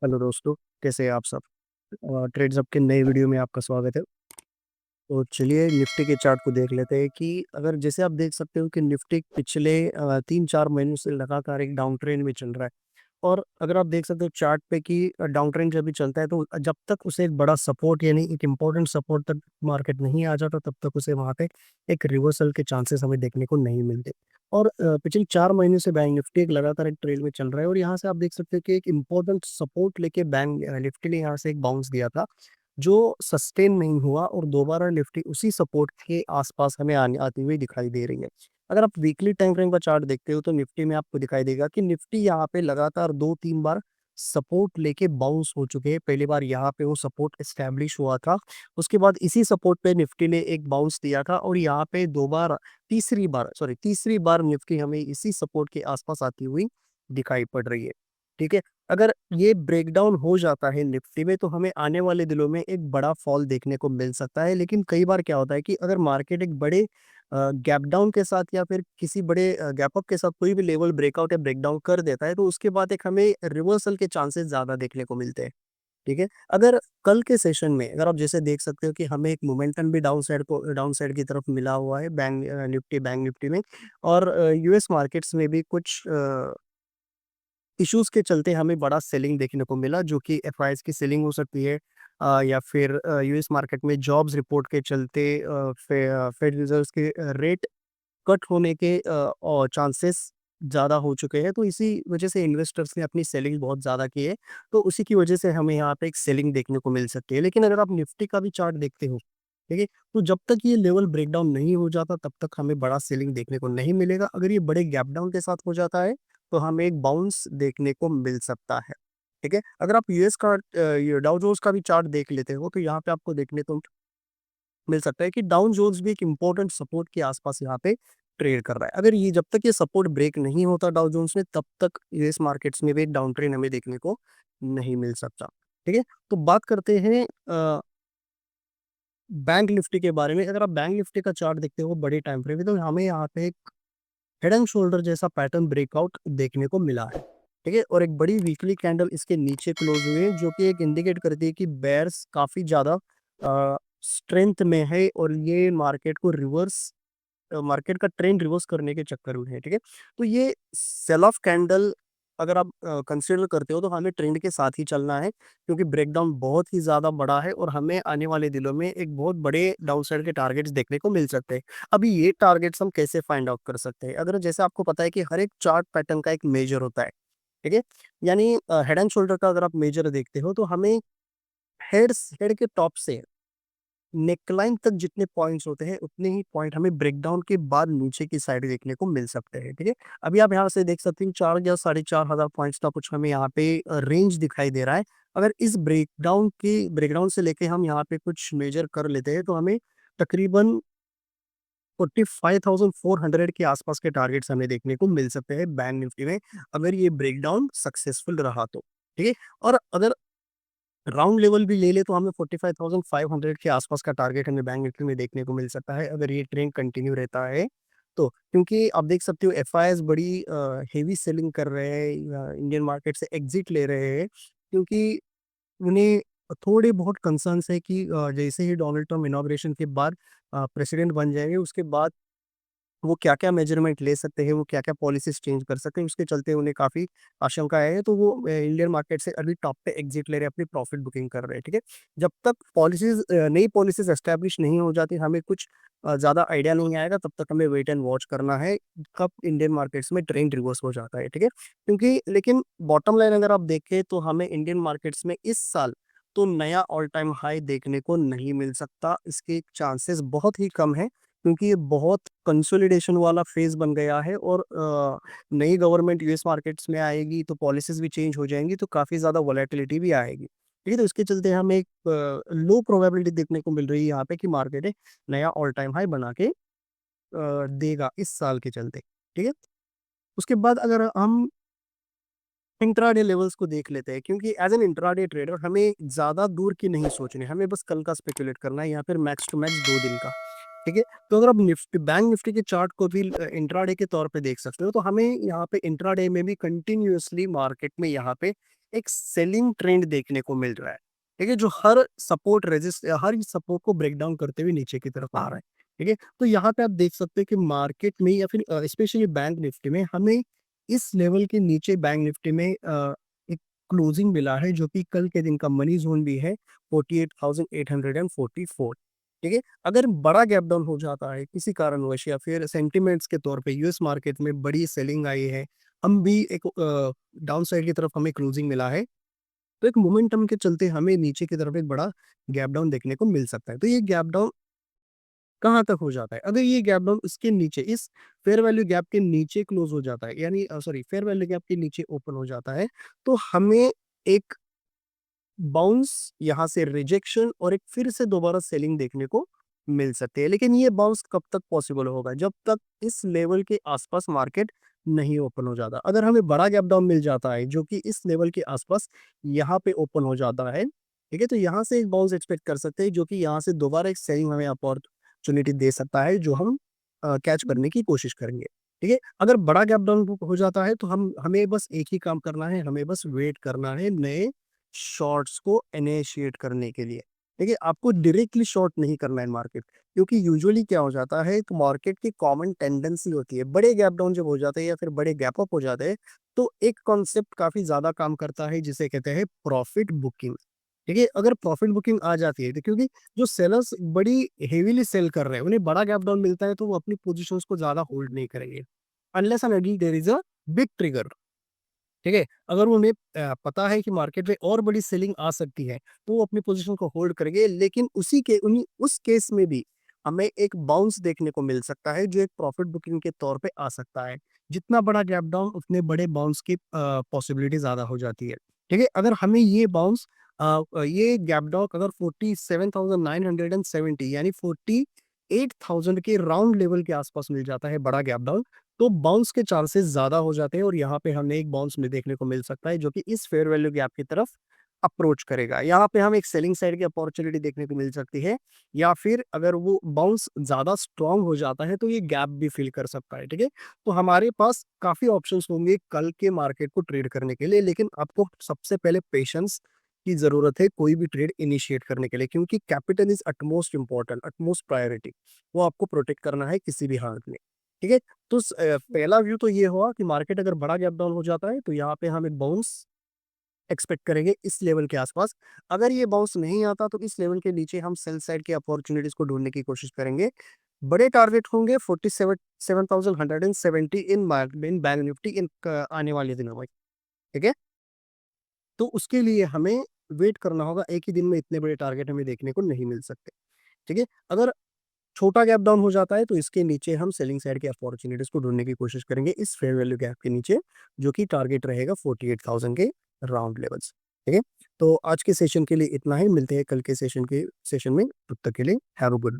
Hello दोस्तों, कैसे हैं आप सब? ट्रेड्स अप के नए वीडियो में आपका स्वागत है। तो चलिए निफ्टी के चार्ट को देख लेते हैं कि अगर जैसे आप देख सकते हो कि निफ्टी पिछले 3-4 महीनों से लगातार एक डाउन ट्रेंड में चल रहा है। और अगर आप देख सकते हो चार्ट पे कि डाउन ट्रेंड जब भी चलता है तो जब तक उसे एक बड़ा सपोर्ट यानी एक इम्पोर्टेंट सपोर्ट तक मार्केट नहीं आ जाता तब तक उसे वहाँ पे एक रिवर्सल के चांसेस हमें देखने को नहीं मिलते। और पिछले 4 महीने से बैंक निफ्टी एक लगातार एक ट्रेंड में चल रहा है और यहाँ से आप देख सकते हो कि एक इम्पोर्टेंट सपोर्ट लेके बैंक निफ्टी ने यहाँ से एक बाउंस दिया था, जो सस्टेन नहीं हुआ और दोबारा निफ्टी उसी सपोर्ट के आसपास हमें आने आती हुई दिखाई दे रही है। अगर आप वीकली टाइम फ्रेम का चार्ट देखते हो तो निफ्टी में आपको दिखाई देगा कि निफ्टी यहाँ पे लगातार 2-3 बार सपोर्ट लेके बाउंस हो चुके हैं। पहली बार यहाँ पे वो सपोर्ट एस्टैब्लिश हुआ था। उसके बाद इसी सपोर्ट पे निफ्टी ने एक बाउंस दिया था और यहाँ पे तीसरी बार निफ्टी हमें इसी सपोर्ट के आसपास आती हुई दिखाई पड़ रही है। ठीक है? अगर ये ब्रेकडाउन हो जाता है निफ्टी में तो हमें आने वाले दिनों में एक बड़ा फॉल देखने को मिल सकता है। लेकिन कई बार क्या होता है कि अगर मार्केट एक बड़े गैप डाउन के साथ या फिर किसी बड़े गैप अप के साथ कोई भी लेवल ब्रेकआउट या ब्रेकडाउन कर देता है तो उसके बाद एक हमें रिवर्सल के चांसेस ज़्यादा देखने को मिलते हैं। ठीक है? अगर कल के सेशन में अगर आप जैसे देख सकते हो कि हमें एक मोमेंटम भी डाउन साइड की तरफ मिला हुआ है बैंक निफ्टी में और यूएस मार्केट्स में भी कुछ इश्यूज़ के चलते हमें बड़ा सेलिंग देखने को मिला जो कि एफआईआईज़ की सेलिंग हो सकती है या फिर यूएस मार्केट में जॉब्स रिपोर्ट के चलते फेड रिजर्व्स के रेट कट होने के चांसेस ज़्यादा हो चुके हैं, तो इसी वजह से इन्वेस्टर्स ने अपनी सेलिंग बहुत ज़्यादा की है, तो उसी की वजह से हमें यहाँ पे एक सेलिंग देखने को मिल सकती है। लेकिन अगर आप निफ्टी का भी चार्ट देखते हो, ठीक है? तो जब तक ये लेवल ब्रेकडाउन नहीं हो जाता, तब तक हमें बड़ा सेलिंग देखने को नहीं मिलेगा। अगर ये बड़े गैप डाउन के साथ हो जाता है, तो हमें एक बाउंस देखने को मिल सकता है, ठीक है? अगर आप यूएस का ये डाउ जोन्स का भी चार्ट देख लेते हो, तो यहाँ पे आपको देखने को मिल सकता है कि डाउन जोन्स भी एक इम्पोर्टेंट सपोर्ट के आसपास यहाँ पे ट्रेड कर रहा है। अगर ये जब तक ये सपोर्ट ब्रेक नहीं होता डाउ जोन्स में तब तक यूएस मार्केट्स में भी एक डाउन ट्रेंड हमें देखने को नहीं मिल सकता। ठीक है? तो बात करते हैं बैंक निफ्टी के बारे में। अगर आप बैंक निफ्टी का चार्ट देखते हो बड़े टाइम फ्रेम में तो हमें यहाँ पे एक हेड एंड शोल्डर जैसा पैटर्न ब्रेकआउट देखने को मिला है। ठीक है? और एक बड़ी वीकली कैंडल इसके नीचे क्लोज हुई है जो कि एक इंडिकेट करती है कि बेयर्स काफ़ी ज़्यादा स्ट्रेंथ में है और ये मार्केट का ट्रेंड रिवर्स करने के चक्कर में है, ठीक है? तो ये सेल ऑफ कैंडल अगर आप कंसीडर करते हो तो हमें ट्रेंड के साथ ही चलना है क्योंकि ब्रेकडाउन बहुत ही ज़्यादा बड़ा है और हमें आने वाले दिनों में एक बहुत बड़े डाउन साइड के टारगेट्स देखने को मिल सकते हैं। अभी ये टारगेट्स हम कैसे फाइंड आउट कर सकते हैं? अगर जैसे आपको पता है कि हर एक चार्ट पैटर्न का एक मेजर होता है, ठीक है? यानी हेड एंड शोल्डर का अगर आप मेजर देखते हो तो हमें हेड के टॉप से नेकलाइन तक जितने पॉइंट्स होते हैं, उतने ही पॉइंट हमें ब्रेकडाउन के बाद नीचे की साइड देखने को मिल सकते हैं, ठीक है? अभी आप यहाँ से देख सकते हैं 4 या 4,500 पॉइंट्स का कुछ हमें यहाँ पे रेंज दिखाई दे रहा है। अगर इस ब्रेकडाउन से लेके हम यहाँ पे कुछ मेजर कर लेते हैं, तो हमें तकरीबन 45,400 के आसपास के टारगेट्स हमें देखने को मिल सकते हैं बैंक निफ्टी में, अगर ये ब्रेकडाउन सक्सेसफुल रहा तो, ठीक है? और अगर राउंड लेवल भी ले ले तो हमें 45,500 के आसपास का टारगेट हमें बैंक निफ्टी में देखने को मिल सकता है अगर ये ट्रेंड कंटिन्यू रहता है तो। क्योंकि आप देख सकते हो एफआईआईज़ बड़ी हेवी सेलिंग कर रहे हैं, इंडियन मार्केट से एग्जिट ले रहे हैं क्योंकि उन्हें थोड़े बहुत कंसर्न्स है कि जैसे ही डोनाल्ड ट्रम्प इनॉग्रेशन के बाद प्रेसिडेंट बन जाएंगे उसके बाद वो क्या-क्या मेजरमेंट ले सकते हैं, वो क्या-क्या पॉलिसीज़ चेंज कर सकते हैं, उसके चलते उन्हें काफ़ी आशंकाएँ हैं, तो वो इंडियन मार्केट से अभी टॉप पे एग्ज़िट ले रहे हैं, अपनी प्रॉफ़िट बुकिंग कर रहे हैं, ठीक है? जब तक नई पॉलिसीज़ एस्टेब्लिश नहीं हो जाती, हमें कुछ ज़्यादा आइडिया नहीं आएगा, तब तक हमें वेट एंड वॉच करना है, कब इंडियन मार्केट्स में ट्रेंड रिवर्स हो जाता है, ठीक है? क्योंकि लेकिन बॉटम लाइन अगर आप देखें, तो हमें इंडियन मार्केट्स में इस साल तो नया ऑल टाइम हाई देखने को नहीं मिल सकता, इसके चांसेस बहुत ही कम हैं। क्योंकि ये बहुत कंसोलिडेशन वाला फेज़ बन गया है और नई गवर्नमेंट यूएस मार्केट्स में आएगी तो पॉलिसीज़ भी चेंज हो जाएँगी तो काफ़ी ज़्यादा वोलेटिलिटी भी आएगी। ठीक है? तो इसके चलते हमें एक लो प्रोबेबिलिटी देखने को मिल रही है यहाँ पे कि मार्केट एक नया ऑल टाइम हाई बना के देगा इस साल के चलते। ठीक है? उसके बाद अगर हम इंट्राडे लेवल्स को देख लेते हैं क्योंकि एज़ एन इंट्राडे ट्रेडर हमें ज़्यादा दूर की नहीं सोचनी है, हमें बस कल का स्पेकुलेट करना है या फिर मैक्स टू मैक्स 2 दिन का, ठीक है? तो अगर आप बैंक निफ्टी के चार्ट को भी इंट्राडे के तौर पे देख सकते हो, तो हमें यहाँ पे इंट्राडे में भी कंटिन्यूअसली मार्केट में यहाँ पे एक सेलिंग ट्रेंड देखने को मिल रहा है, ठीक है? जो हर सपोर्ट को ब्रेक डाउन करते हुए नीचे की तरफ आ रहा है, ठीक है? तो यहाँ पे आप देख सकते हैं कि मार्केट में या फिर स्पेशली बैंक निफ्टी में हमें इस लेवल के नीचे बैंक निफ्टी में एक क्लोजिंग मिला है जो कि कल के दिन का मनी ज़ोन भी है 48,844, ठीक है? अगर बड़ा गैप डाउन हो जाता है किसी कारणवश या फिर सेंटिमेंट्स के तौर पे यूएस मार्केट में बड़ी सेलिंग आई है, हम भी एक डाउन साइड की तरफ हमें क्लोजिंग मिला है, तो एक मोमेंटम के चलते हमें नीचे की तरफ एक बड़ा गैप डाउन देखने को मिल सकता है। तो ये गैप डाउन कहाँ तक हो जाता है? अगर ये गैप डाउन इसके नीचे इस फेयर वैल्यू गैप के नीचे क्लोज़ हो जाता है, यानी सॉरी फेयर वैल्यू गैप के नीचे ओपन हो जाता है, तो हमें एक बाउंस, यहाँ से रिजेक्शन और एक फिर से दोबारा सेलिंग देखने को मिल सकती है। लेकिन ये बाउंस कब तक पॉसिबल होगा? जब तक इस लेवल के आसपास मार्केट नहीं ओपन हो जाता। अगर हमें बड़ा गैप डाउन मिल जाता है जो कि इस लेवल के आसपास यहाँ पे ओपन हो जाता है, ठीक है? तो यहाँ से एक बाउंस एक्सपेक्ट कर सकते हैं जो कि यहाँ से दोबारा एक सेलिंग हमें अपॉर्चुनिटी दे सकता है जो हम कैच करने की कोशिश करेंगे, ठीक है? अगर बड़ा गैप डाउन हो जाता है तो हमें बस एक ही काम करना है, हमें बस वेट करना है नए शॉर्ट्स को इनिशिएट करने के लिए, ठीक है? आपको डायरेक्टली शॉर्ट नहीं करना है मार्केट, क्योंकि यूजुअली क्या हो जाता है तो मार्केट की कॉमन टेंडेंसी होती है, बड़े गैप डाउन जब हो जाते हैं या फिर बड़े गैप अप हो जाते हैं, तो एक कॉन्सेप्ट काफ़ी ज़्यादा काम करता है जिसे कहते हैं प्रॉफिट बुकिंग, ठीक है? अगर प्रॉफिट बुकिंग आ जाती है तो क्योंकि जो सेलर्स बड़ी हेवीली सेल कर रहे हैं, उन्हें बड़ा गैप डाउन मिलता है तो वो अपनी पोज़ीशंस को ज़्यादा होल्ड नहीं करेंगे, unless and until there is a big trigger. ठीक है? अगर उन्हें पता है कि मार्केट में और बड़ी सेलिंग आ सकती है, तो वो अपनी पोज़ीशन को होल्ड करेंगे, लेकिन उस केस में भी हमें एक बाउंस देखने को मिल सकता है, जो एक प्रॉफिट बुकिंग के तौर पे आ सकता है। जितना बड़ा गैप डाउन, उतने बड़े बाउंस की पॉसिबिलिटी ज़्यादा हो जाती है। ठीक है? अगर हमें ये गैप डाउन अगर 47,970 यानी 48,000 के राउंड लेवल के आसपास मिल जाता है बड़ा गैप डाउन, तो बाउंस के चांसेस ज़्यादा हो जाते हैं और यहाँ पे हमें एक बाउंस में देखने को मिल सकता है जो कि इस फेयर वैल्यू गैप की तरफ अप्रोच करेगा। यहाँ पे हमें एक सेलिंग साइड की अपॉर्चुनिटी देखने को मिल सकती है, या फिर अगर वो बाउंस ज़्यादा स्ट्रॉन्ग हो जाता है तो ये गैप भी फिल कर सकता है, ठीक है? तो हमारे पास काफ़ी ऑप्शंस होंगे कल के मार्केट को ट्रेड करने के लिए, लेकिन आपको सबसे पहले पेशेंस की ज़रूरत है कोई भी ट्रेड इनिशिएट करने के लिए, क्योंकि capital is utmost important, utmost priority. वो आपको प्रोटेक्ट करना है किसी भी हालत में, ठीक है? तो पहला व्यू तो ये हुआ कि मार्केट अगर बड़ा गैप डाउन हो जाता है तो यहाँ पे हम एक बाउंस एक्सपेक्ट करेंगे इस लेवल के आसपास। अगर ये बाउंस नहीं आता तो इस लेवल के नीचे हम सेल साइड की अपॉर्चुनिटीज को ढूंढने की कोशिश करेंगे। बड़े टारगेट होंगे 47,770 इन बैंक निफ्टी आने वाले दिनों में, ठीक है? तो उसके लिए हमें वेट करना होगा, एक ही दिन में इतने बड़े टारगेट हमें देखने को नहीं मिल सकते, ठीक है? अगर छोटा गैप डाउन हो जाता है तो इसके नीचे हम सेलिंग साइड की अपॉर्चुनिटीज को ढूंढने की कोशिश करेंगे इस फेयर वैल्यू गैप के नीचे, जो कि टारगेट रहेगा 48,000 के राउंड लेवल्स, ठीक है? तो आज के सेशन के लिए इतना ही, मिलते हैं कल के सेशन में, तब तक के लिए हैव अ गुड